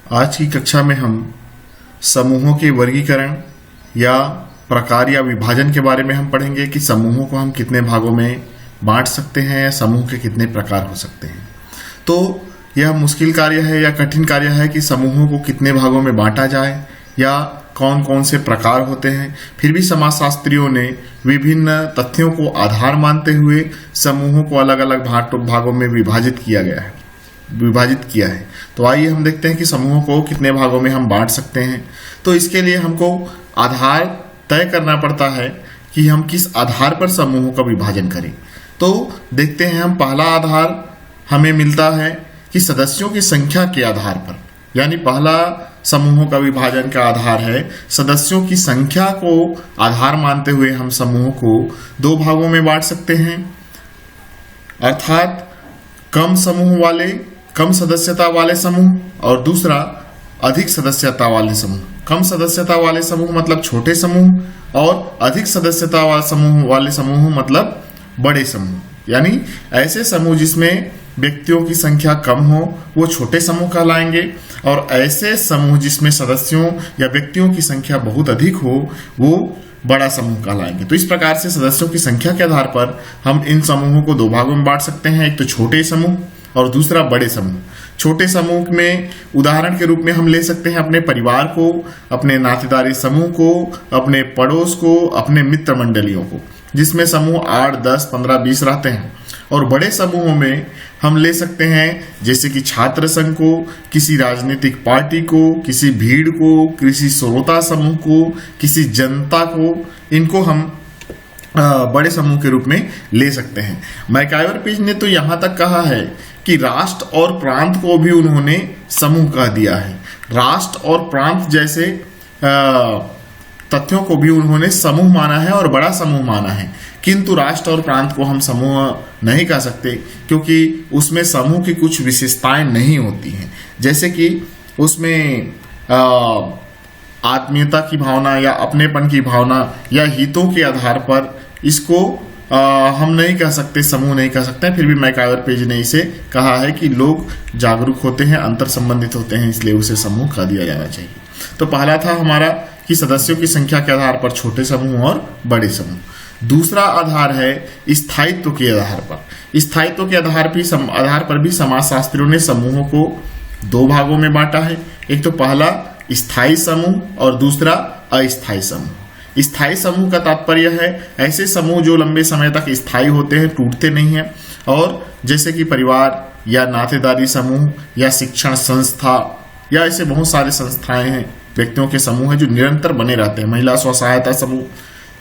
आज की कक्षा में हम समूहों के वर्गीकरण या प्रकार या विभाजन के बारे में हम पढ़ेंगे कि समूहों को हम कितने भागों में बांट सकते हैं या समूह के कितने प्रकार हो सकते हैं। तो यह मुश्किल कार्य है या कठिन कार्य है कि समूहों को कितने भागों में बांटा जाए या कौन कौन से प्रकार होते हैं। फिर भी समाजशास्त्रियों ने विभिन्न तथ्यों को आधार मानते हुए समूहों को अलग अलग भागों में विभाजित किया है। तो आइए हम देखते हैं कि समूहों को कितने भागों में हम बांट सकते हैं। तो इसके लिए हमको आधार तय करना पड़ता है कि हम किस आधार पर समूहों का विभाजन करें। तो देखते हैं हम, पहला आधार हमें मिलता है कि सदस्यों की संख्या के आधार पर, यानी पहला समूहों का विभाजन का आधार है सदस्यों की संख्या को आधार मानते हुए हम समूहों को दो भागों में बांट सकते हैं, अर्थात कम सदस्यता वाले समूह और दूसरा अधिक सदस्यता वाले समूह। कम सदस्यता वाले समूह मतलब छोटे समूह और अधिक सदस्यता वाले समूह मतलब बड़े समूह। यानी ऐसे समूह जिसमें व्यक्तियों की संख्या कम हो वो छोटे समूह कहलाएंगे और ऐसे समूह जिसमें सदस्यों या व्यक्तियों की संख्या बहुत अधिक हो वो बड़ा समूह कहलाएंगे। तो इस प्रकार से सदस्यों की संख्या के आधार पर हम इन समूहों को दो भागों में बांट सकते हैं, एक तो छोटे समूह और दूसरा बड़े समूह। छोटे समूह में उदाहरण के रूप में हम ले सकते हैं अपने परिवार को, अपने नातेदारी समूह को, अपने पड़ोस को, अपने मित्र मंडलियों को, जिसमें समूह 8, 10, 15, 20 रहते हैं। और बड़े समूहों में हम ले सकते हैं जैसे कि छात्र संघ को, किसी राजनीतिक पार्टी को, किसी भीड़ को, किसी श्रोता समूह को, किसी जनता को, इनको हम बड़े समूह के रूप में ले सकते हैं। मैकाइवर पेज ने तो यहाँ तक कहा है कि राष्ट्र और प्रांत को भी उन्होंने समूह कह दिया है। राष्ट्र और प्रांत जैसे तथ्यों को भी उन्होंने समूह माना है और बड़ा समूह माना है, किंतु राष्ट्र और प्रांत को हम समूह नहीं कह सकते क्योंकि उसमें समूह की कुछ विशेषताएं नहीं होती हैं। जैसे कि उसमें आत्मीयता की भावना या अपनेपन की भावना या हितों के आधार पर इसको हम नहीं कह सकते, समूह नहीं कह सकते। फिर भी मैकाइवर पेज ने इसे कहा है कि लोग जागरूक होते हैं, अंतर संबंधित होते हैं, इसलिए उसे समूह कह दिया जाना चाहिए। तो पहला था हमारा कि सदस्यों की संख्या के आधार पर छोटे समूह और बड़े समूह। दूसरा आधार है स्थायित्व के आधार पर। स्थायित्व के आधार पर भी समाजशास्त्रियों ने समूहों को दो भागों में बांटा है, एक तो पहला स्थायी समूह और दूसरा अस्थायी समूह। स्थायी समूह का तात्पर्य है ऐसे समूह जो लंबे समय तक स्थायी होते हैं, टूटते नहीं हैं, और जैसे कि परिवार या नातेदारी समूह या शिक्षण संस्था या ऐसे बहुत सारे संस्थाएं हैं, व्यक्तियों के समूह हैं जो निरंतर बने रहते हैं। महिला स्व सहायता समूह।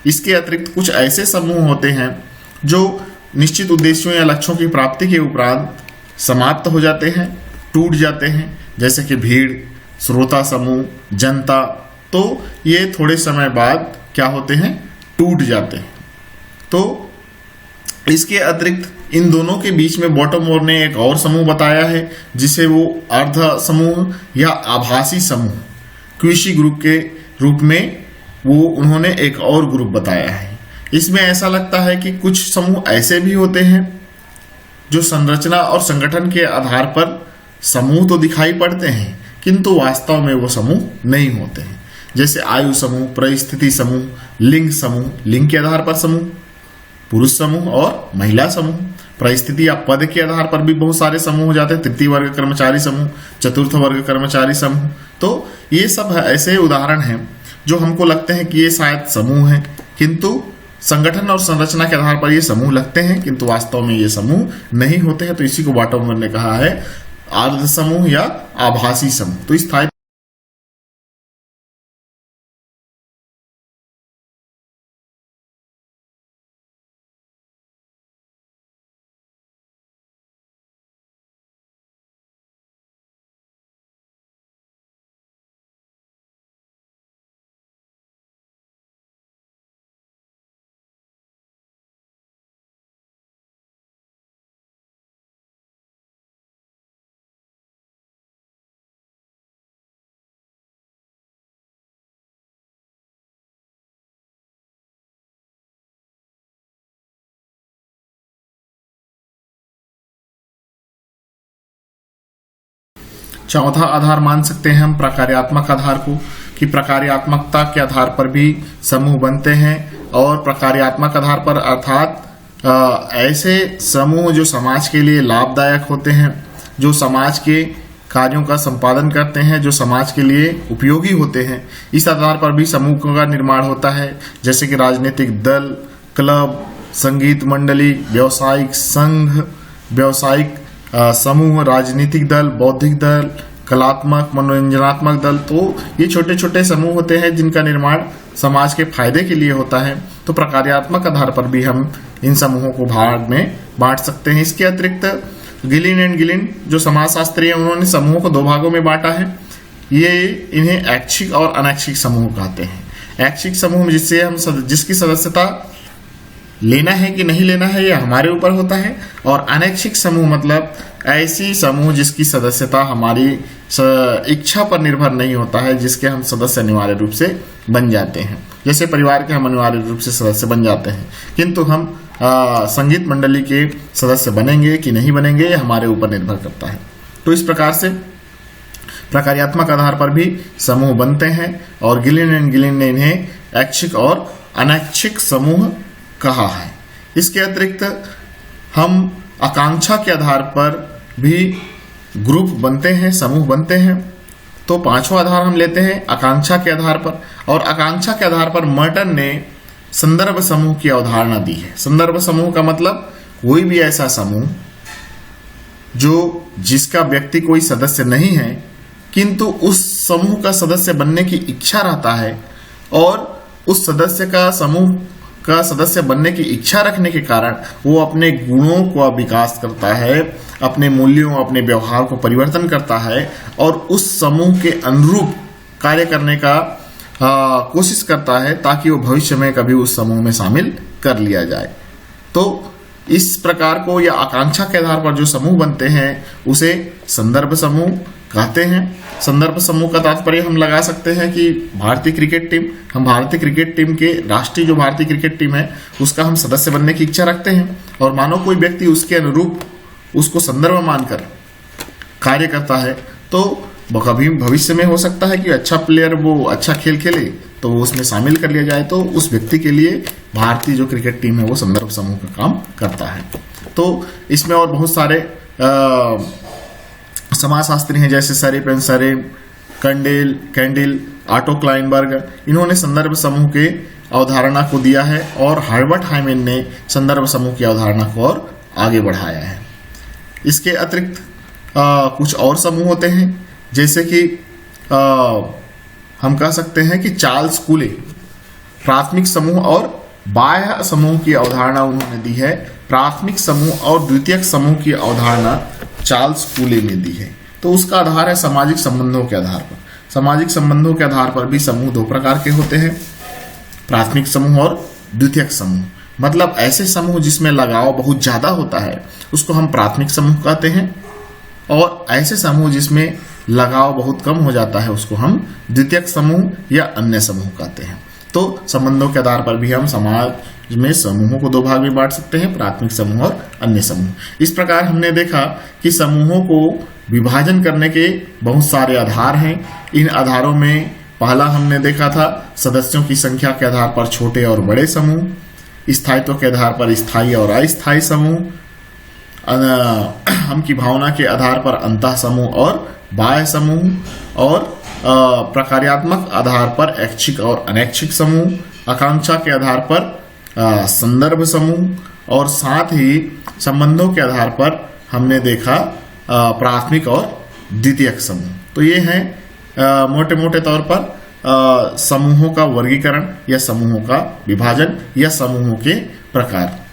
इसके अतिरिक्त कुछ ऐसे समूह होते हैं जो निश्चित उद्देश्यों या लक्ष्यों की प्राप्ति के उपरांत समाप्त हो जाते हैं, टूट जाते हैं, जैसे कि भीड़, श्रोता समूह, जनता। तो ये थोड़े समय बाद क्या होते हैं, टूट जाते हैं। तो इसके अतिरिक्त इन दोनों के बीच में बॉटममोर ने एक और समूह बताया है जिसे वो अर्ध समूह या आभासी समूह, क्विशी ग्रुप के रूप में वो उन्होंने एक और ग्रुप बताया है। इसमें ऐसा लगता है कि कुछ समूह ऐसे भी होते हैं जो संरचना और संगठन के आधार पर समूह तो दिखाई पड़ते हैं किंतु वास्तव में वो समूह नहीं होते हैं। जैसे आयु समूह, परिस्थिति समूह, लिंग समूह, लिंग के आधार पर समूह, पुरुष समूह और महिला समूह। परिस्थिति या पद के आधार पर भी बहुत सारे समूह हो जाते हैं, तृतीय वर्ग कर्मचारी समूह, चतुर्थ वर्ग कर्मचारी समूह। तो ये सब ऐसे उदाहरण हैं जो हमको लगते हैं कि ये शायद समूह हैं, किंतु संगठन और संरचना के आधार पर ये समूह लगते हैं किंतु वास्तव में ये समूह नहीं होते हैं। तो इसी को बॉटममोर ने कहा है अर्ध समूह या आभासी समूह। तो स्थायी चौथा आधार मान सकते हैं हम प्रकार्यात्मक आधार को, कि प्रकार्यात्मकता के आधार पर भी समूह बनते हैं। और प्रकार्यात्मक आधार पर अर्थात ऐसे समूह जो समाज के लिए लाभदायक होते हैं, जो समाज के कार्यों का संपादन करते हैं, जो समाज के लिए उपयोगी होते हैं, इस आधार पर भी समूह का निर्माण होता है। जैसे कि राजनीतिक दल, क्लब, संगीत मंडली, व्यावसायिक संघ, व्यावसायिक समूह, राजनीतिक दल, बौद्धिक दल, कलात्मक, मनोरंजनात्मक दल। तो ये छोटे छोटे समूह होते हैं जिनका निर्माण समाज के फायदे के लिए होता है। तो प्रकार्यात्मक आधार पर भी हम इन समूहों को भाग में बांट सकते हैं। इसके अतिरिक्त गिलिन एंड गिलिन जो समाजशास्त्री है, उन्होंने समूहों को 2 भागों में बांटा है। इन्हें ऐच्छिक और अनैच्छिक समूह कहते हैं। ऐच्छिक समूह जिससे हम जिसकी सदस्यता लेना है कि नहीं लेना है यह हमारे ऊपर होता है, और अनैच्छिक समूह मतलब ऐसी समूह जिसकी सदस्यता हमारी इच्छा पर निर्भर नहीं होता है, जिसके हम सदस्य अनिवार्य रूप से बन जाते हैं। जैसे परिवार के हम अनिवार्य रूप से सदस्य बन जाते हैं, किंतु हम संगीत मंडली के सदस्य बनेंगे कि नहीं बनेंगे यह हमारे ऊपर निर्भर करता है। तो इस प्रकार से प्रकार्यात्मक आधार पर भी समूह बनते हैं, और गिलिन एंड गिलिन ने इन्हें ऐच्छिक और अनैच्छिक समूह कहा है। इसके अतिरिक्त हम आकांक्षा के आधार पर भी ग्रुप बनते हैं, समूह बनते हैं। तो 5वां आधार हम लेते हैं आकांक्षा के आधार पर, और आकांक्षा के आधार पर मर्टन ने संदर्भ समूह की अवधारणा दी है। संदर्भ समूह का मतलब कोई भी ऐसा समूह जिसका व्यक्ति कोई सदस्य नहीं है, किंतु उस समूह का सदस्य बनने की इच्छा रहता है, और उस सदस्य का समूह का सदस्य बनने की इच्छा रखने के कारण वो अपने गुणों का विकास करता है, अपने मूल्यों, अपने व्यवहार को परिवर्तन करता है, और उस समूह के अनुरूप कार्य करने का कोशिश करता है, ताकि वो भविष्य में कभी उस समूह में शामिल कर लिया जाए। तो इस प्रकार को या आकांक्षा के आधार पर जो समूह बनते हैं उसे संदर्भ समूह कहते हैं। संदर्भ समूह का तात्पर्य हम लगा सकते हैं कि भारतीय क्रिकेट टीम, हम भारतीय क्रिकेट टीम के राष्ट्रीय जो भारतीय क्रिकेट टीम है उसका हम सदस्य बनने की इच्छा रखते हैं, और मानो कोई व्यक्ति उसके अनुरूप उसको संदर्भ मानकर कार्य करता है, तो कभी भविष्य में हो सकता है कि अच्छा प्लेयर वो अच्छा खेल खेले तो वो उसमें शामिल कर लिया जाए, तो उस व्यक्ति के लिए भारतीय जो क्रिकेट टीम है वो संदर्भ समूह का काम करता है। तो इसमें और बहुत सारे समाजशास्त्री हैं, जैसे सरेप सरेप, कैंडिल, ऑटो क्लाइनबर्ग, इन्होंने संदर्भ समूह के अवधारणा को दिया है, और हार्बर्ट हाइमन ने संदर्भ समूह की अवधारणा को और आगे बढ़ाया है। इसके अतिरिक्त कुछ और समूह होते हैं, जैसे कि हम कह सकते हैं कि चार्ल्स कूले प्राथमिक समूह और बाह्य समूह की अवधारणा उन्होंने दी है। प्राथमिक समूह और द्वितीयक समूह की अवधारणा चार्ल्स कूले ने दी है। तो उसका आधार है सामाजिक संबंधों के आधार पर। सामाजिक संबंधों के आधार पर भी समूह 2 प्रकार के होते हैं, प्राथमिक समूह और द्वितीयक समूह। मतलब ऐसे समूह जिसमें लगाव बहुत ज्यादा होता है उसको हम प्राथमिक समूह कहते हैं, और ऐसे समूह जिसमें लगाव बहुत कम हो जाता है उसको हम द्वितीयक समूह या अन्य समूह कहते हैं। तो संबंधों के आधार पर भी हम समाज में समूहों को 2 भाग में बांट सकते हैं, प्राथमिक समूह और अन्य समूह। इस प्रकार हमने देखा कि समूहों को विभाजन करने के बहुत सारे आधार हैं। इन आधारों में पहला हमने देखा था सदस्यों की संख्या के आधार पर छोटे और बड़े समूह, स्थायित्व के आधार पर स्थायी और अस्थायी समूह, हम की भावना के आधार पर अंतः समूह और बाह्य समूह, और प्रकार्यात्मक आधार पर ऐच्छिक और अनैच्छिक समूह, आकांक्षा के आधार पर संदर्भ समूह, और साथ ही संबंधों के आधार पर हमने देखा प्राथमिक और द्वितीयक समूह। तो ये हैं मोटे मोटे तौर पर समूहों का वर्गीकरण या समूहों का विभाजन या समूहों के प्रकार।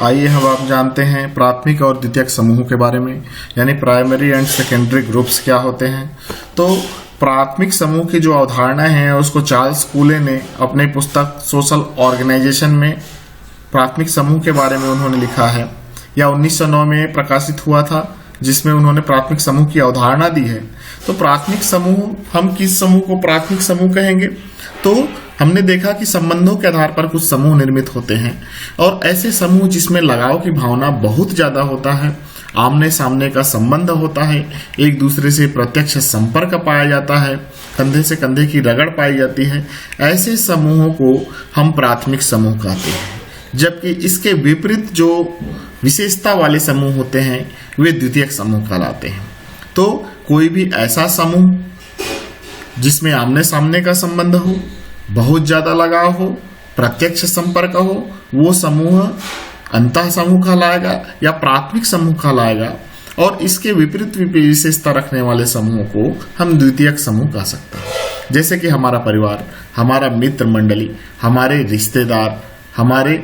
आइए हम आप जानते हैं प्राथमिक और द्वितीयक समूहों के बारे में, यानी प्राइमरी एंड सेकेंडरी ग्रुप्स क्या होते हैं। तो प्राथमिक समूह की जो अवधारणा है उसको चार्ल्स कूले ने अपनी पुस्तक सोशल ऑर्गेनाइजेशन में प्राथमिक समूह के बारे में उन्होंने लिखा है, या 1909 में प्रकाशित हुआ था, जिसमें उन्होंने प्राथमिक समूह की अवधारणा दी है। तो प्राथमिक समूह, हम किस समूह को प्राथमिक समूह कहेंगे? तो हमने देखा कि संबंधों के आधार पर कुछ समूह निर्मित होते हैं, और ऐसे समूह जिसमें लगाव की भावना बहुत ज्यादा होता है, आमने सामने का संबंध होता है, एक दूसरे से प्रत्यक्ष संपर्क पाया जाता है, कंधे से कंधे की रगड़ पाई जाती है, ऐसे समूहों को हम प्राथमिक समूह कहते हैं। जबकि इसके विपरीत जो विशेषता वाले समूह होते हैं वे द्वितीयक समूह कहलाते हैं। तो कोई भी ऐसा समूह जिसमें आमने सामने का संबंध हो, बहुत ज्यादा लगाव हो, प्रत्यक्ष संपर्क हो, वो समूह अंतः समूह कहलाएगा या प्राथमिक समूह कहलाएगा, और इसके विपरीत विशेषता रखने वाले समूहों को हम द्वितीयक समूह कह सकते हैं। जैसे कि हमारा परिवार, हमारा मित्र मंडली, हमारे रिश्तेदार, हमारे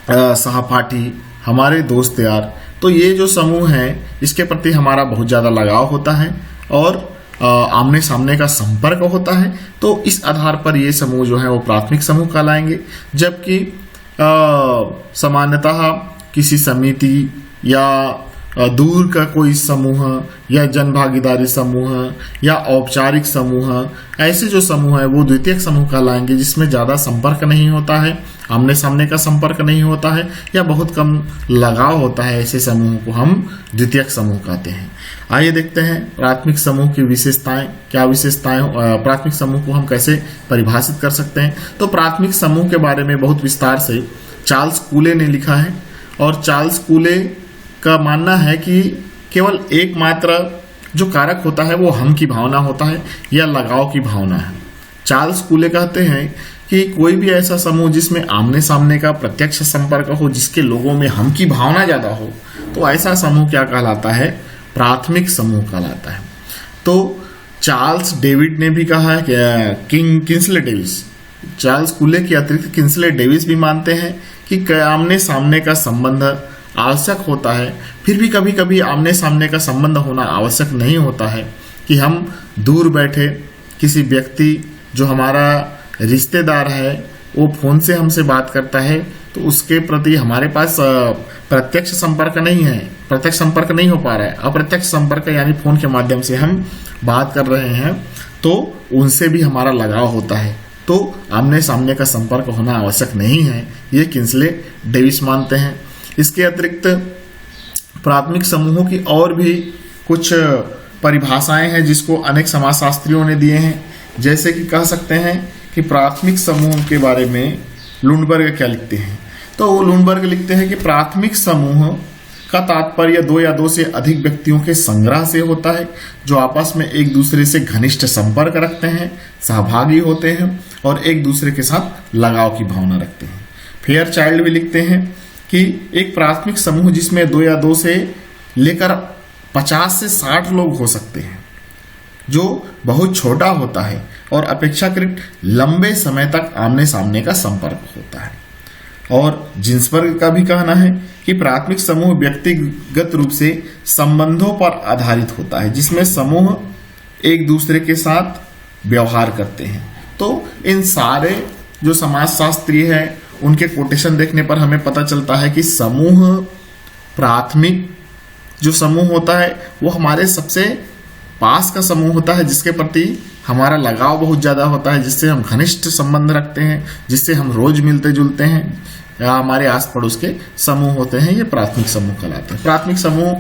सहपाठी, हमारे दोस्त यार, तो ये जो समूह हैं इसके प्रति हमारा बहुत ज्यादा लगाव होता है और आमने सामने का संपर्क होता है, तो इस आधार पर ये समूह जो है वो प्राथमिक समूह कहलाएंगे। जबकि सामान्यतः किसी समिति या दूर का कोई समूह या जन भागीदारी समूह या औपचारिक समूह, ऐसे जो समूह है वो द्वितीयक समूह कहलाएंगे, जिसमें ज्यादा संपर्क नहीं होता है, आमने सामने का संपर्क नहीं होता है या बहुत कम लगाव होता है। ऐसे समूहों को हम द्वितीयक समूह कहते हैं। आइए देखते हैं प्राथमिक समूह की विशेषताएं, क्या विशेषताएं, प्राथमिक समूह को हम कैसे परिभाषित कर सकते हैं। तो प्राथमिक समूह के बारे में बहुत विस्तार से चार्ल्स कूले ने लिखा है, और चार्ल्स कूले का मानना है कि केवल एकमात्र जो कारक होता है वो हम की भावना होता है या लगाव की भावना है। चार्ल्स कूले कहते हैं कि कोई भी ऐसा समूह जिसमें आमने सामने का प्रत्यक्ष संपर्क हो, जिसके लोगों में हम की भावना ज्यादा हो, तो ऐसा समूह क्या कहलाता है? प्राथमिक समूह कहलाता है। तो चार्ल्स डेविड ने भी कहा है कि किंसले डेविस, चार्ल्स कूले के अतिरिक्त किंसले डेविस भी मानते हैं कि आमने सामने का संबंध आवश्यक होता है, फिर भी कभी कभी आमने सामने का संबंध होना आवश्यक नहीं होता है कि हम दूर बैठे किसी व्यक्ति जो हमारा रिश्तेदार है वो फोन से हमसे बात करता है, तो उसके प्रति हमारे पास प्रत्यक्ष संपर्क नहीं है, प्रत्यक्ष संपर्क नहीं हो पा रहा है, अप्रत्यक्ष संपर्क यानी फोन के माध्यम से हम बात कर रहे हैं, तो उनसे भी हमारा लगाव होता है, तो आमने सामने का संपर्क होना आवश्यक नहीं है, ये किंसले डेविस मानते हैं। इसके अतिरिक्त प्राथमिक समूहों की और भी कुछ परिभाषाएं हैं जिसको अनेक समाजशास्त्रियों ने दिए हैं। जैसे कि कह सकते हैं कि प्राथमिक समूह के बारे में लुंडबर्ग क्या लिखते हैं, तो वो लुंडबर्ग लिखते हैं कि प्राथमिक समूह का तात्पर्य दो या दो से अधिक व्यक्तियों के संग्रह से होता है जो आपस में एक दूसरे से घनिष्ठ संपर्क रखते हैं, सहभागी होते हैं और एक दूसरे के साथ लगाव की भावना रखते हैं। फेयर चाइल्ड भी लिखते हैं कि एक प्राथमिक समूह जिसमें दो या दो से लेकर 50 से 60 लोग हो सकते हैं, जो बहुत छोटा होता है और अपेक्षाकृत लंबे समय तक आमने सामने का संपर्क होता है। और जिन्सबर्ग का भी कहना है कि प्राथमिक समूह व्यक्तिगत रूप से संबंधों पर आधारित होता है, जिसमें समूह एक दूसरे के साथ व्यवहार करते हैं। तो इन सारे जो समाजशास्त्री है उनके कोटेशन देखने पर हमें पता चलता है कि समूह, प्राथमिक जो समूह होता है वो हमारे सबसे पास का समूह होता है, जिसके प्रति हमारा लगाव बहुत ज्यादा होता है, जिससे हम घनिष्ठ संबंध रखते हैं, जिससे हम रोज मिलते जुलते हैं, या हमारे आस पड़ोस के समूह होते हैं, ये प्राथमिक समूह कहलाते हैं। प्राथमिक समूह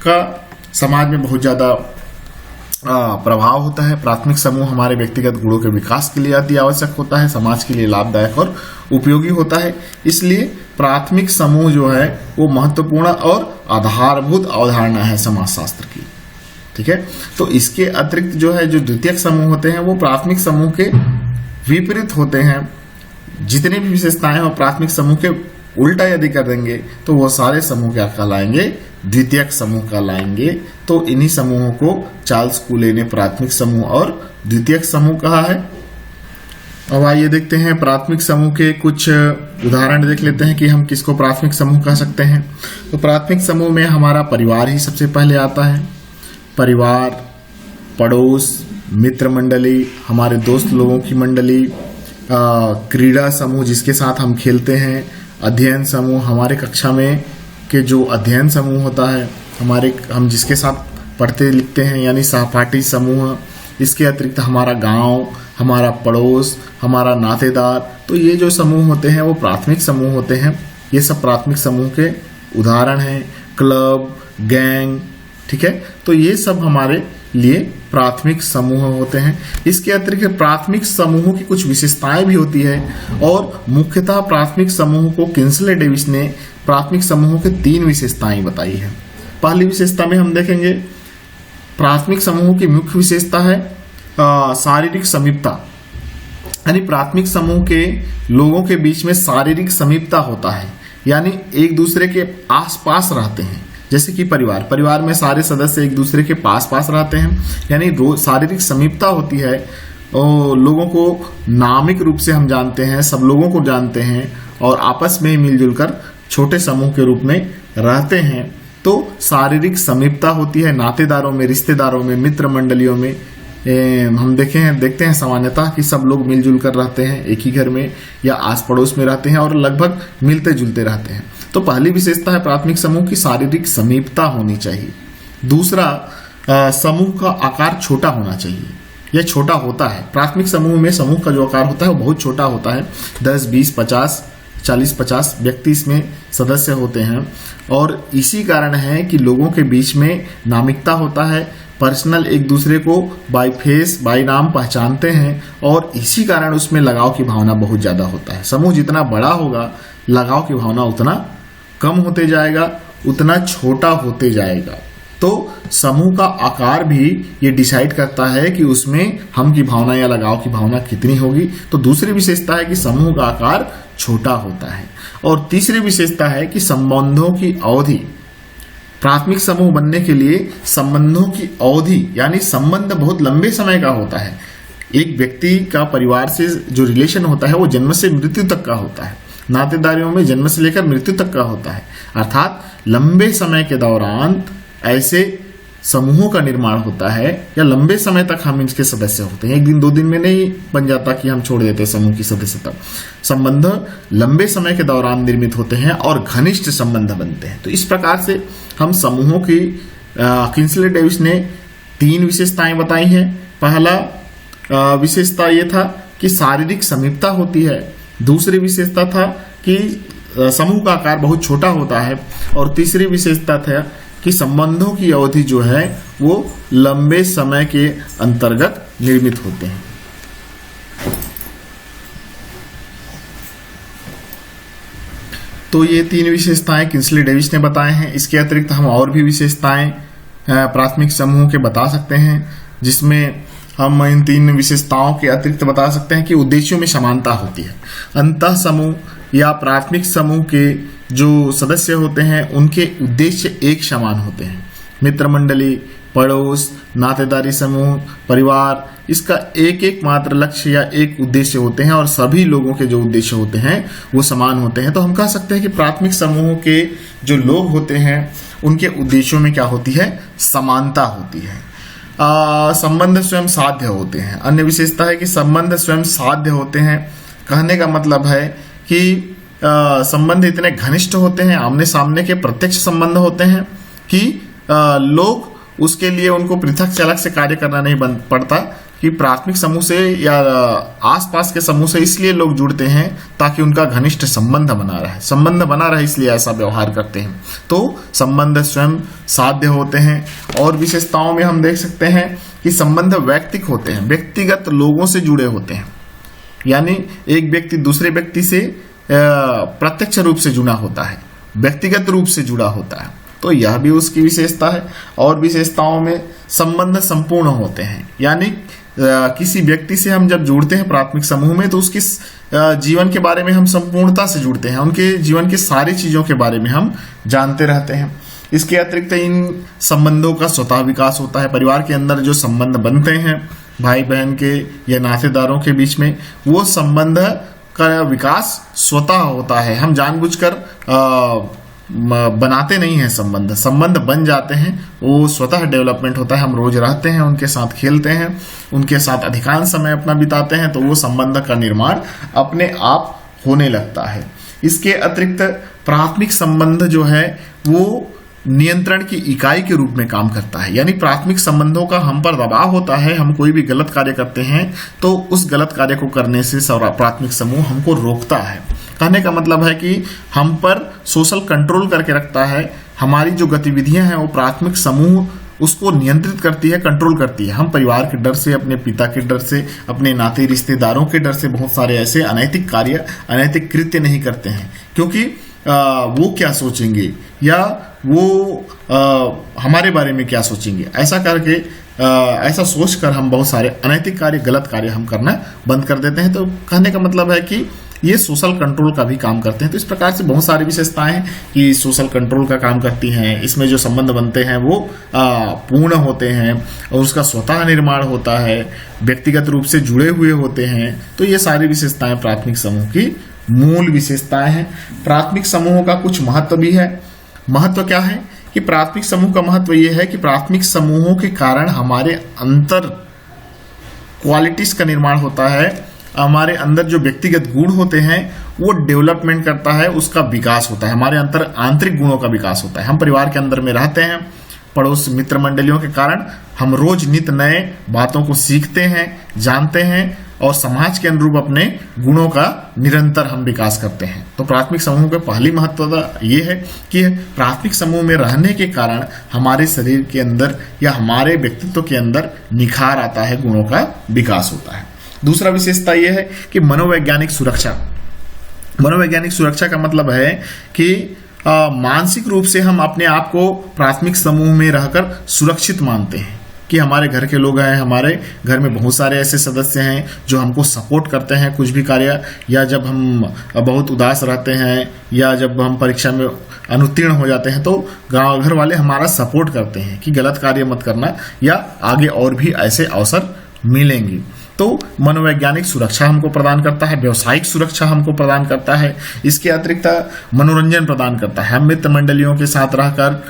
का समाज में बहुत ज्यादा प्रभाव होता है। प्राथमिक समूह हमारे व्यक्तिगत गुणों के विकास के लिए अति आवश्यक होता है, समाज के लिए लाभदायक और उपयोगी होता है। इसलिए प्राथमिक समूह जो है वो महत्वपूर्ण और आधारभूत अवधारणा है समाजशास्त्र की। ठीक है, तो इसके अतिरिक्त जो है जो द्वितीयक समूह होते हैं वो प्राथमिक समूह के विपरीत होते हैं। जितनी भी विशेषताएं हैं प्राथमिक समूह के उल्टा यदि कर देंगे तो वो सारे समूह क्या कहलाएंगे? द्वितीयक समूह कहलाएंगे। तो इन्हीं समूहों को चार्ल्स कूले ने प्राथमिक समूह और द्वितीयक समूह कहा है। अब आइए देखते हैं प्राथमिक समूह के कुछ उदाहरण देख लेते हैं कि हम किसको प्राथमिक समूह कह सकते हैं। तो प्राथमिक समूह में हमारा परिवार ही सबसे पहले आता है। परिवार, पड़ोस, मित्र मंडली, हमारे दोस्त लोगों की मंडली, क्रीड़ा समूह जिसके साथ हम खेलते हैं, अध्ययन समूह, हमारे कक्षा में के जो अध्ययन समूह होता है, हम जिसके साथ पढ़ते दिखते हैं, यानी सहपाठी समूह। इसके अतिरिक्त हमारा गांव, हमारा पड़ोस, हमारा नातेदार, तो ये जो समूह होते हैं वो प्राथमिक समूह होते हैं। ये सब प्राथमिक समूह के उदाहरण हैं। क्लब, गैंग, ठीक है, तो ये सब हमारे लिए प्राथमिक समूह होते हैं। इसके अतिरिक्त प्राथमिक समूहों की कुछ विशेषताएं भी होती है, और मुख्यतः प्राथमिक समूह को किंसले डेविस ने प्राथमिक समूहों के 3 विशेषताएं बताई है। पहली विशेषता में हम देखेंगे प्राथमिक समूह की मुख्य विशेषता है शारीरिक समीपता, यानी प्राथमिक समूह के लोगों के बीच में शारीरिक समीपता होता है, यानी एक दूसरे के आसपास रहते हैं। जैसे कि परिवार में सारे सदस्य एक दूसरे के पास रहते हैं, यानी शारीरिक समीपता होती है। लोगों को नामिक रूप से हम जानते हैं, सब लोगों को जानते हैं और आपस में ही मिलजुल कर छोटे समूह के रूप में रहते हैं। तो शारीरिक समीपता होती है नातेदारों में, रिश्तेदारों में, मित्र मंडलियों में। हम देखते हैं सामान्यतः कि सब लोग मिलजुल कर रहते हैं, एक ही घर में या आस पड़ोस में रहते हैं और लगभग मिलते जुलते रहते हैं। तो पहली विशेषता है प्राथमिक समूह की शारीरिक समीपता होनी चाहिए। दूसरा, समूह का आकार छोटा होना चाहिए। यह छोटा होता है, प्राथमिक समूह में समूह का जो आकार होता है वो बहुत छोटा होता है। 10, 20, 50, 40-50 व्यक्ति इसमें सदस्य होते हैं, और इसी कारण है कि लोगों के बीच में नामिकता होता है, पर्सनल एक दूसरे को बाय फेस, बाय नाम पहचानते हैं, और इसी कारण उसमें लगाव की भावना बहुत ज्यादा होता है। समूह जितना बड़ा होगा, लगाव की भावना उतना कम होते जाएगा, उतना छोटा होते जाएगा। तो समूह का आकार भी ये डिसाइड करता है कि उसमें हम की भावना या लगाव की भावना कितनी होगी। तो दूसरी विशेषता है कि समूह का आकार छोटा होता है। और तीसरी विशेषता है कि संबंधों की अवधि। प्राथमिक समूह बनने के लिए संबंधों की अवधि, यानी संबंध बहुत लंबे समय का होता है। एक व्यक्ति का परिवार से जो रिलेशन होता है वो जन्म से मृत्यु तक का होता है। नातेदारियों में जन्म से लेकर मृत्यु तक का होता है, अर्थात लंबे समय के दौरान ऐसे समूहों का निर्माण होता है, या लंबे समय तक हम इसके सदस्य होते हैं। 1 दिन 2 दिन में नहीं बन जाता कि हम छोड़ देते समूह की सदस्यता। संबंध लंबे समय के दौरान निर्मित होते हैं और घनिष्ठ संबंध बनते हैं। तो इस प्रकार से हम समूहों की किंसले डेविस ने 3 विशेषताएं बताई हैं। पहला विशेषता ये था कि शारीरिक समीपता होती है। दूसरी विशेषता था कि समूह का आकार बहुत छोटा होता है, और तीसरी विशेषता था कि संबंधों की अवधि जो है वो लंबे समय के अंतर्गत निर्मित होते हैं। तो ये 3 विशेषताएं किंसले डेविस ने बताए हैं। इसके अतिरिक्त हम और भी विशेषताएं प्राथमिक समूह के बता सकते हैं, जिसमें हम इन 3 विशेषताओं के अतिरिक्त बता सकते हैं कि उद्देश्यों में समानता होती है। अंतः समूह या प्राथमिक समूह के जो सदस्य होते हैं उनके उद्देश्य एक समान होते हैं। मित्र मंडली, पड़ोस, नातेदारी समूह, परिवार, इसका एक मात्र लक्ष्य या एक उद्देश्य होते हैं, और सभी लोगों के जो उद्देश्य होते हैं वो समान होते हैं। तो हम कह सकते हैं कि प्राथमिक समूह के जो लोग होते हैं उनके उद्देश्यों में क्या होती है, समानता होती है। संबंध स्वयं साध्य होते हैं। अन्य विशेषता है कि संबंध स्वयं साध्य होते हैं। कहने का मतलब है कि संबंध इतने घनिष्ठ होते हैं, आमने सामने के प्रत्यक्ष संबंध होते हैं कि लोग उसके लिए उनको पृथक अलग से कार्य करना नहीं पड़ता। कि प्राथमिक समूह से या आसपास के समूह से इसलिए लोग जुड़ते हैं ताकि उनका घनिष्ठ संबंध बना रहे, इसलिए ऐसा व्यवहार करते हैं। तो संबंध स्वयं साध्य होते हैं। और विशेषताओं में हम देख सकते हैं कि संबंध वैयक्तिक होते हैं, व्यक्तिगत लोगों से जुड़े होते हैं, यानी एक व्यक्ति दूसरे व्यक्ति से प्रत्यक्ष रूप से जुड़ा होता है, व्यक्तिगत रूप से जुड़ा होता है। तो यह भी उसकी विशेषता है। और विशेषताओं में संबंध संपूर्ण होते हैं, यानी किसी व्यक्ति से हम जब जुड़ते हैं प्राथमिक समूह में तो उसकी जीवन के बारे में हम संपूर्णता से जुड़ते हैं, उनके जीवन की सारी चीजों के बारे में हम जानते रहते हैं। इसके अतिरिक्त इन संबंधों का स्वतः विकास होता है। परिवार के अंदर जो संबंध बनते हैं भाई बहन के या नातेदारों के बीच में, वो संबंध का विकास स्वतः होता है। हम जानबूझकर बनाते नहीं हैं संबंध बन जाते हैं, वो स्वतः डेवलपमेंट होता है। हम रोज रहते हैं, उनके साथ खेलते हैं, उनके साथ अधिकांश समय अपना बिताते हैं, तो वो संबंध का निर्माण अपने आप होने लगता है। इसके अतिरिक्त प्राथमिक संबंध जो है वो नियंत्रण की इकाई के रूप में काम करता है। यानी प्राथमिक संबंधों का हम पर दबाव होता है, हम कोई भी गलत कार्य करते हैं तो उस गलत कार्य को करने से प्राथमिक समूह हमको रोकता है। कहने का मतलब है कि हम पर सोशल कंट्रोल करके रखता है। हमारी जो गतिविधियां हैं वो प्राथमिक समूह उसको नियंत्रित करती है, कंट्रोल करती है। हम परिवार के डर से, अपने पिता के डर से, अपने नाते रिश्तेदारों के डर से बहुत सारे ऐसे अनैतिक कार्य, अनैतिक कृत्य नहीं करते हैं, क्योंकि वो क्या सोचेंगे या वो हमारे बारे में क्या सोचेंगे। ऐसा करके ऐसा सोचकर हम बहुत सारे अनैतिक कार्य, गलत कार्य हम करना बंद कर देते हैं। तो कहने का मतलब है कि ये सोशल कंट्रोल का भी काम करते हैं। तो इस प्रकार से बहुत सारी विशेषताएं हैं कि सोशल कंट्रोल का काम करती हैं। इसमें जो संबंध बनते हैं वो पूर्ण होते हैं और उसका स्वतः निर्माण होता है, व्यक्तिगत रूप से जुड़े हुए होते हैं। तो ये सारी विशेषताएं प्राथमिक समूह की मूल विशेषताएं हैं। प्राथमिक समूहों का कुछ महत्व भी है। महत्व क्या है कि प्राथमिक समूह का महत्व यह है कि प्राथमिक समूहों के कारण हमारे अंतर क्वालिटीज का निर्माण होता है। हमारे अंदर जो व्यक्तिगत गुण होते हैं वो डेवलपमेंट करता है, उसका विकास होता है। हमारे अंतर आंतरिक गुणों का विकास होता है। हम परिवार के अंदर में रहते हैं, पड़ोस मित्र मंडलियों के कारण हम रोज नित नए बातों को सीखते हैं, जानते हैं और समाज के अनुरूप अपने गुणों का निरंतर हम विकास करते हैं। तो प्राथमिक समूह का पहली महत्वता ये है कि प्राथमिक समूह में रहने के कारण हमारे शरीर के अंदर या हमारे व्यक्तित्व के अंदर निखार आता है, गुणों का विकास होता है। दूसरा विशेषता यह है कि मनोवैज्ञानिक सुरक्षा। मनोवैज्ञानिक सुरक्षा का मतलब है कि मानसिक रूप से हम अपने आप को प्राथमिक समूह में रहकर सुरक्षित मानते हैं कि हमारे घर के लोग हैं, हमारे घर में बहुत सारे ऐसे सदस्य हैं जो हमको सपोर्ट करते हैं कुछ भी कार्य, या जब हम बहुत उदास रहते हैं या जब हम परीक्षा में अनुत्तीर्ण हो जाते हैं तो गांव घर वाले हमारा सपोर्ट करते हैं कि गलत कार्य मत करना या आगे और भी ऐसे अवसर मिलेंगे। तो मनोवैज्ञानिक सुरक्षा हमको प्रदान करता है, व्यवसायिक सुरक्षा हमको प्रदान करता है। इसके अतिरिक्त मनोरंजन प्रदान करता है। हम मित्र मंडलियों के साथ रहकर,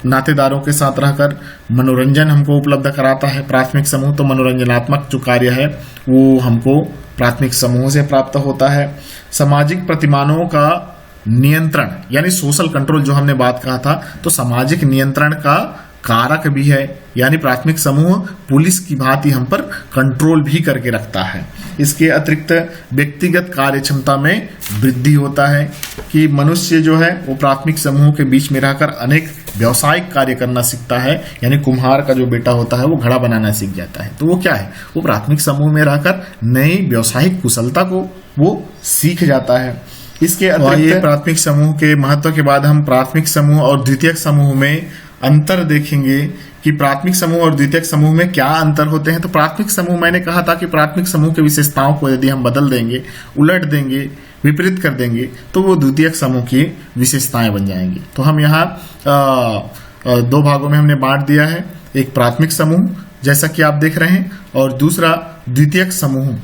नातेदारों के साथ रहकर मनोरंजन हमको उपलब्ध कराता है प्राथमिक समूह। तो मनोरंजनात्मक जो कार्य है वो हमको प्राथमिक समूह से प्राप्त होता है। सामाजिक प्रतिमानों का नियंत्रण यानी सोशल कंट्रोल जो हमने बात कहा था, तो सामाजिक नियंत्रण का कारक भी है। यानी प्राथमिक समूह पुलिस की भांति हम पर कंट्रोल भी करके रखता है। इसके अतिरिक्त व्यक्तिगत कार्य क्षमता में वृद्धि होता है कि मनुष्य जो है वो प्राथमिक समूह के बीच में रहकर अनेक व्यावसायिक कार्य करना सीखता है। यानी कुम्हार का जो बेटा होता है वो घड़ा बनाना सीख जाता है। तो वो क्या है, वो प्राथमिक समूह में रहकर नई व्यावसायिक कुशलता को वो सीख जाता है। इसके अतिरिक्त प्राथमिक समूह के महत्व के बाद हम प्राथमिक समूह और द्वितीयक समूह में अंतर देखेंगे कि प्राथमिक समूह और द्वितीयक समूह में क्या अंतर होते हैं। तो प्राथमिक समूह, मैंने कहा था कि प्राथमिक समूह की विशेषताओं को यदि हम बदल देंगे, उलट देंगे, विपरीत कर देंगे तो वो द्वितीयक समूह की विशेषताएं बन जाएंगी। तो हम यहाँ दो भागों में हमने बांट दिया है, एक प्राथमिक समूह जैसा कि आप देख रहे हैं और दूसरा द्वितीयक समूह।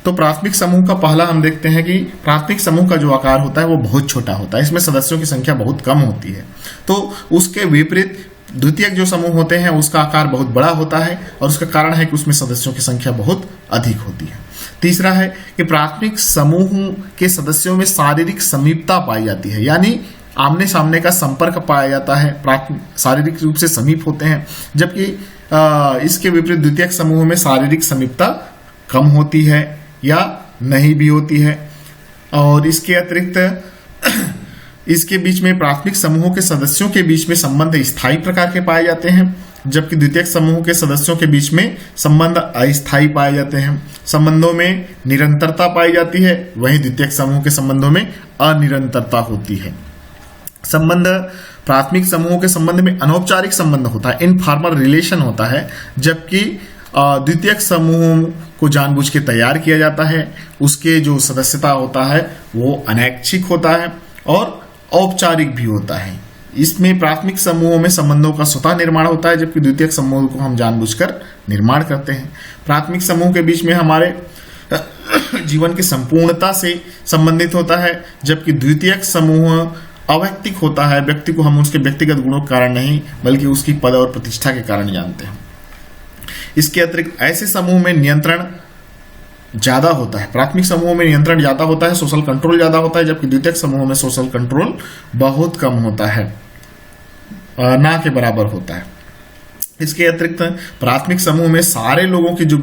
तो प्राथमिक समूह का पहला हम देखते हैं कि प्राथमिक समूह का जो आकार होता है वो बहुत छोटा होता है, इसमें सदस्यों की संख्या बहुत कम होती है। तो उसके विपरीत द्वितीयक जो समूह होते हैं उसका आकार बहुत बड़ा होता है और उसका कारण है कि उसमें सदस्यों की संख्या बहुत अधिक होती है। तीसरा है कि प्राथमिक समूह के सदस्यों में शारीरिक समीपता पाई जाती है, यानी आमने सामने का संपर्क पाया जाता है, शारीरिक रूप से समीप होते हैं। जबकि इसके विपरीत द्वितीयक समूह में शारीरिक समीपता कम होती है या नहीं भी होती है। और इसके अतिरिक्त इसके बीच में प्राथमिक समूहों के सदस्यों के बीच में संबंध स्थायी प्रकार के पाए जाते हैं, जबकि द्वितीयक समूह के सदस्यों के बीच में संबंध अस्थायी पाए जाते हैं। संबंधों में निरंतरता पाई जाती है, वहीं द्वितीयक समूह के संबंधों में अनिरंतरता होती है। संबंध प्राथमिक समूहों के संबंध में अनौपचारिक संबंध होता है, इनफॉर्मल रिलेशन होता है, जबकि द्वितीयक समूह को जानबूझ के तैयार किया जाता है। उसके जो सदस्यता होता है वो अनैच्छिक होता है और औपचारिक भी होता है। इसमें प्राथमिक समूहों में संबंधों का स्वतः निर्माण होता है, जबकि द्वितीयक समूह को हम जानबूझकर निर्माण करते हैं। प्राथमिक समूह के बीच में हमारे जीवन की संपूर्णता से संबंधित होता है, जबकि द्वितीयक समूह अवैयक्तिक होता है। व्यक्ति को हम उसके व्यक्तिगत गुणों के कारण नहीं बल्कि उसकी पद और प्रतिष्ठा के कारण जानते हैं। इसके अतिरिक्त ऐसे समूह में नियंत्रण ज्यादा होता है। प्राथमिक समूह में नियंत्रण ज्यादा होता है, सोशल कंट्रोल ज्यादा होता है, जबकि द्वितीयक समूह में सोशल कंट्रोल बहुत कम होता है। ना के बराबर होता है। इसके अतिरिक्त प्राथमिक समूह में सारे लोगों के जो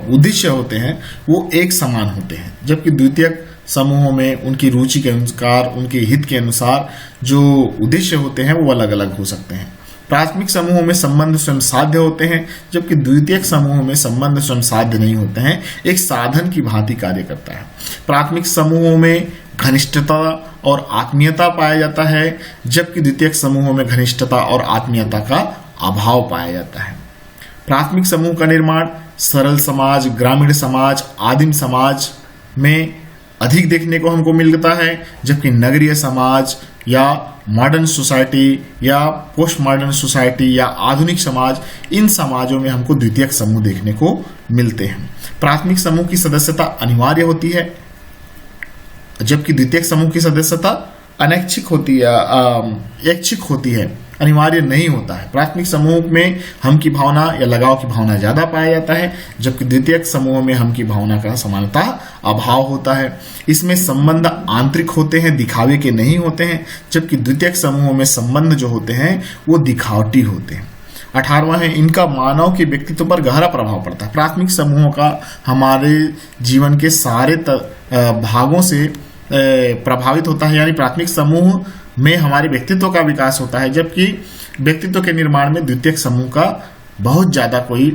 उद्देश्य होते हैं वो एक समान होते हैं, जबकि द्वितीयक समूहों में उनकी रुचि के अनुसार, उनके हित के अनुसार जो उद्देश्य होते हैं वो अलग अलग हो सकते हैं। प्राथमिक समूहों में संबंध स्वयं साध्य होते हैं, जबकि द्वितीयक समूहों में संबंध स्वयं साध्य नहीं होते हैं, एक साधन की भांति कार्य करता है। प्राथमिक समूहों में घनिष्ठता और आत्मीयता पाया जाता है, जबकि द्वितीयक समूहों में घनिष्ठता और आत्मीयता का अभाव पाया जाता है। प्राथमिक समूह का निर्माण सरल समाज, ग्रामीण समाज, आदिम समाज में अधिक देखने को हमको मिलता है, जबकि नगरीय समाज या मॉडर्न सोसाइटी या पोस्ट मॉडर्न सोसाइटी या आधुनिक समाज, इन समाजों में हमको द्वितीयक समूह देखने को मिलते हैं। प्राथमिक समूह की सदस्यता अनिवार्य होती है, जबकि द्वितीयक समूह की सदस्यता अनैच्छिक होती है, ऐच्छिक होती है, अनिवार्य नहीं होता है। प्राथमिक समूह में हम की भावना या लगाव की भावना ज्यादा पाया जाता है, जबकि द्वितीयक समूह में हम की भावना का समानता अभाव होता है। इसमें संबंध आंतरिक होते हैं, दिखावे के नहीं होते हैं, जबकि द्वितीयक समूहों में संबंध जो होते हैं वो दिखावटी होते हैं। 18वां है, इनका मानव के व्यक्तित्व पर गहरा प्रभाव पड़ता है। प्राथमिक समूहों का हमारे जीवन के सारे भागों से प्रभावित होता है, यानी प्राथमिक समूह में हमारे व्यक्तित्व का विकास होता है, जबकि व्यक्तित्व के निर्माण में द्वितीयक समूह का बहुत ज्यादा कोई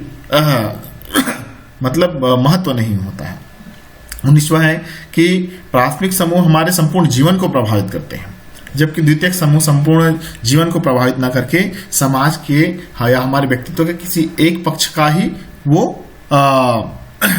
मतलब महत्व नहीं होता है। 19वां है कि प्राथमिक समूह हमारे संपूर्ण जीवन को प्रभावित करते हैं, जबकि द्वितीयक समूह संपूर्ण जीवन को प्रभावित न करके समाज के या हमारे व्यक्तित्व के किसी एक पक्ष का ही वो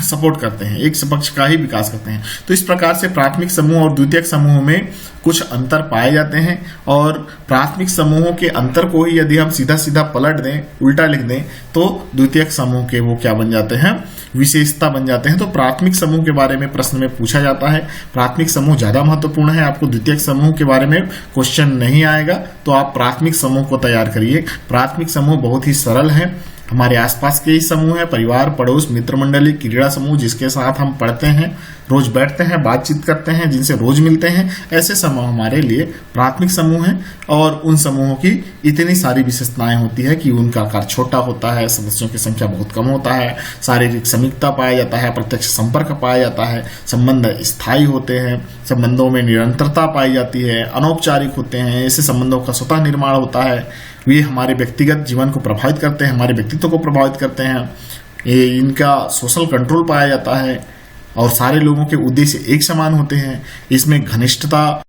सपोर्ट करते हैं, एक पक्ष का ही विकास करते हैं। तो इस प्रकार से प्राथमिक समूह और द्वितीयक समूह में कुछ अंतर पाए जाते हैं, और प्राथमिक समूहों के अंतर को ही यदि हम सीधा सीधा पलट दें, उल्टा लिख दें, तो द्वितीयक समूह के वो क्या बन जाते हैं, विशेषता बन जाते हैं। तो प्राथमिक समूह के बारे में प्रश्न में पूछा जाता है, प्राथमिक समूह ज्यादा महत्वपूर्ण है, आपको द्वितीयक समूह के बारे में क्वेश्चन नहीं आएगा, तो आप प्राथमिक समूह को तैयार करिए। प्राथमिक समूह बहुत ही सरल है, हमारे आसपास के ही समूह है, परिवार, पड़ोस, मित्र मंडली, क्रीड़ा समूह, जिसके साथ हम पढ़ते हैं, रोज बैठते हैं, बातचीत करते हैं, जिनसे रोज मिलते हैं, ऐसे समूह हमारे लिए प्राथमिक समूह है। और उन समूहों की इतनी सारी विशेषताएं होती है कि उनका आकार छोटा होता है, सदस्यों की संख्या बहुत कम होता है, शारीरिक समीपता पाया जाता है, प्रत्यक्ष संपर्क पाया जाता है, संबंध स्थायी होते हैं, संबंधों में निरंतरता पाई जाती है, अनौपचारिक होते हैं, ऐसे संबंधों का स्वतः निर्माण होता है, वे हमारे व्यक्तिगत जीवन को प्रभावित करते हैं, हमारे व्यक्तित्व को प्रभावित करते हैं, इनका सोशल कंट्रोल पाया जाता है, और सारे लोगों के उद्देश्य एक समान होते हैं। इसमें घनिष्ठता